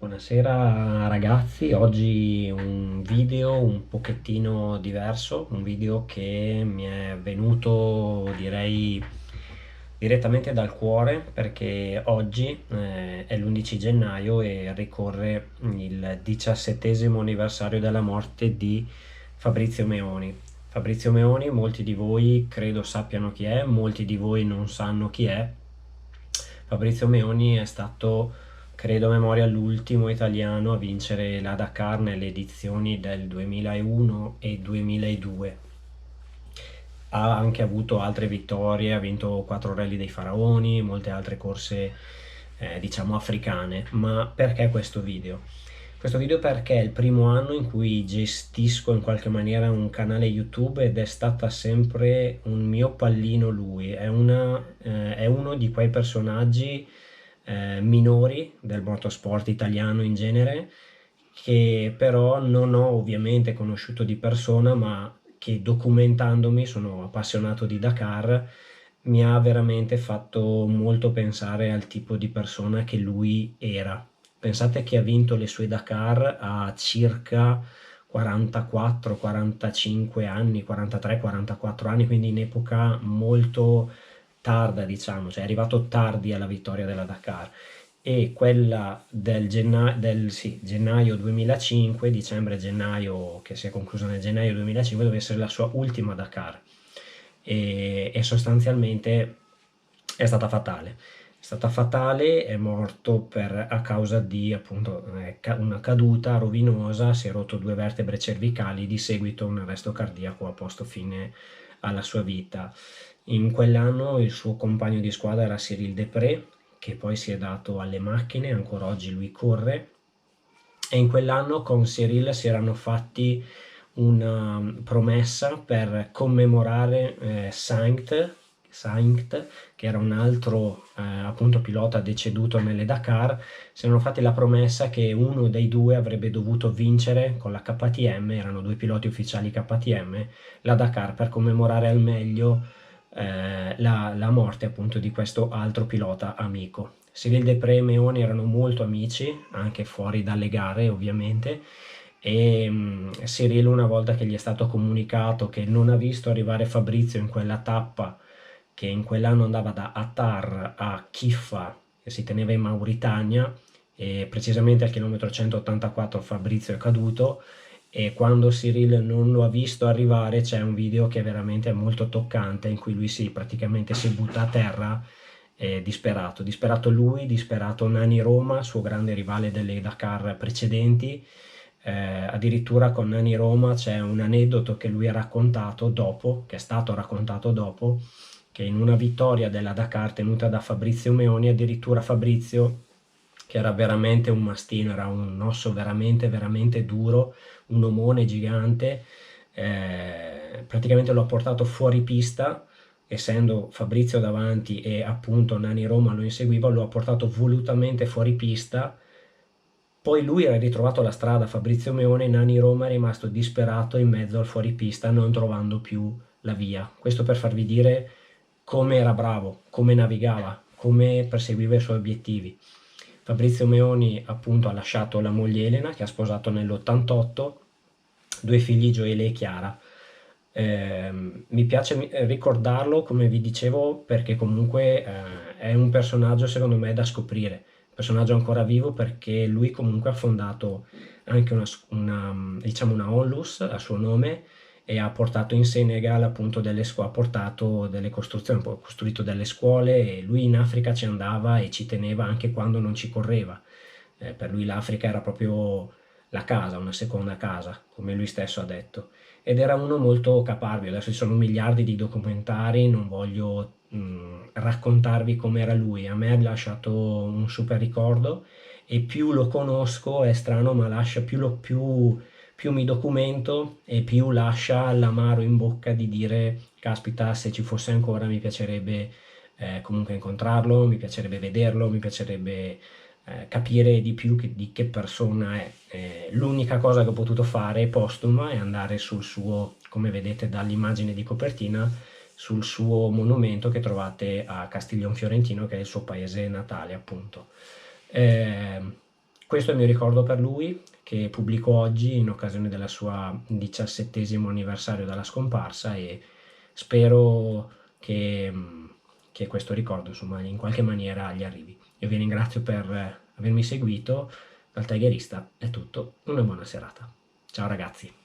Buonasera ragazzi, oggi un video un pochettino diverso, un video che mi è venuto direi direttamente dal cuore perché oggi è l'11 gennaio e ricorre il 17° anniversario della morte di Fabrizio Meoni. Fabrizio Meoni, molti di voi credo sappiano chi è, molti di voi non sanno chi è. Fabrizio Meoni è stato, credo a memoria, l'ultimo italiano a vincere la Dakar nelle edizioni del 2001 e 2002. Ha anche avuto altre vittorie, ha vinto 4 Rally dei Faraoni, molte altre corse diciamo africane. Ma perché questo video? Questo video perché è il primo anno in cui gestisco in qualche maniera un canale YouTube ed è stata sempre un mio pallino lui, è uno di quei personaggi minori del motorsport italiano in genere, che però non ho ovviamente conosciuto di persona, ma che documentandomi, sono appassionato di Dakar, mi ha veramente fatto molto pensare al tipo di persona che lui era. Pensate che ha vinto le sue Dakar a circa 44, 45 anni, 43, 44 anni, quindi in epoca molto tarda, diciamo, cioè è arrivato tardi alla vittoria della Dakar. E quella sì, gennaio 2005, dicembre-gennaio, che si è conclusa nel gennaio 2005, deve essere la sua ultima Dakar e sostanzialmente è stata fatale. È stata fatale, è morto a causa di appunto una caduta rovinosa, si è rotto 2 vertebre cervicali, di seguito un arresto cardiaco ha posto fine alla sua vita. In quell'anno il suo compagno di squadra era Cyril Depré, che poi si è dato alle macchine, ancora oggi lui corre, e in quell'anno con Cyril si erano fatti una promessa per commemorare Sainct, che era un altro appunto pilota deceduto nelle Dakar. Si erano fatti la promessa che uno dei due avrebbe dovuto vincere con la KTM, erano due piloti ufficiali KTM, la Dakar, per commemorare al meglio la morte appunto di questo altro pilota amico. Cyril Depré e Meoni erano molto amici, anche fuori dalle gare ovviamente, e Cyril, una volta che gli è stato comunicato che non ha visto arrivare Fabrizio in quella tappa che in quell'anno andava da Attar a Kiffa, che si teneva in Mauritania, e precisamente al chilometro 184 Fabrizio è caduto, e quando Cyril non lo ha visto arrivare c'è un video che veramente è molto toccante, in cui lui praticamente si butta a terra, disperato, disperato lui, disperato Nani Roma, suo grande rivale delle Dakar precedenti. Addirittura con Nani Roma c'è un aneddoto che lui ha raccontato dopo, che è stato raccontato dopo, che in una vittoria della Dakar tenuta da Fabrizio Meoni, addirittura Fabrizio, che era veramente un mastino, era un osso veramente, veramente duro, un omone gigante, praticamente lo ha portato fuori pista, essendo Fabrizio davanti e appunto Nani Roma lo inseguiva, lo ha portato volutamente fuori pista. Poi lui ha ritrovato la strada, Fabrizio Meone, Nani Roma è rimasto disperato in mezzo al fuoripista, non trovando più la via. Questo per farvi dire come era bravo, come navigava, come perseguiva i suoi obiettivi. Fabrizio Meoni appunto ha lasciato la moglie Elena, che ha sposato nell'88, due figli, Gioele e Chiara. Mi piace ricordarlo, come vi dicevo, perché comunque è un personaggio secondo me da scoprire, un personaggio ancora vivo, perché lui comunque ha fondato anche diciamo una onlus a suo nome, e ha portato in Senegal appunto ha portato delle costruzioni, ha costruito delle scuole, e lui in Africa ci andava e ci teneva anche quando non ci correva. Per lui l'Africa era proprio la casa, una seconda casa, come lui stesso ha detto. Ed era uno molto caparbio. Adesso ci sono miliardi di documentari, non voglio raccontarvi com'era lui. A me ha lasciato un super ricordo, e più lo conosco, è strano, ma lascia più mi documento e più lascia l'amaro in bocca di dire, caspita, se ci fosse ancora mi piacerebbe comunque incontrarlo, mi piacerebbe vederlo, mi piacerebbe capire di più di che persona è. L'unica cosa che ho potuto fare postuma è andare sul suo, come vedete dall'immagine di copertina, sul suo monumento che trovate a Castiglion Fiorentino, che è il suo paese natale appunto. Eh, Questo è il mio ricordo per lui, che pubblico oggi in occasione della sua 17° anniversario dalla scomparsa, e spero che questo ricordo, insomma, in qualche maniera gli arrivi. Io vi ringrazio per avermi seguito. Dal Tigerista è tutto, una buona serata. Ciao ragazzi.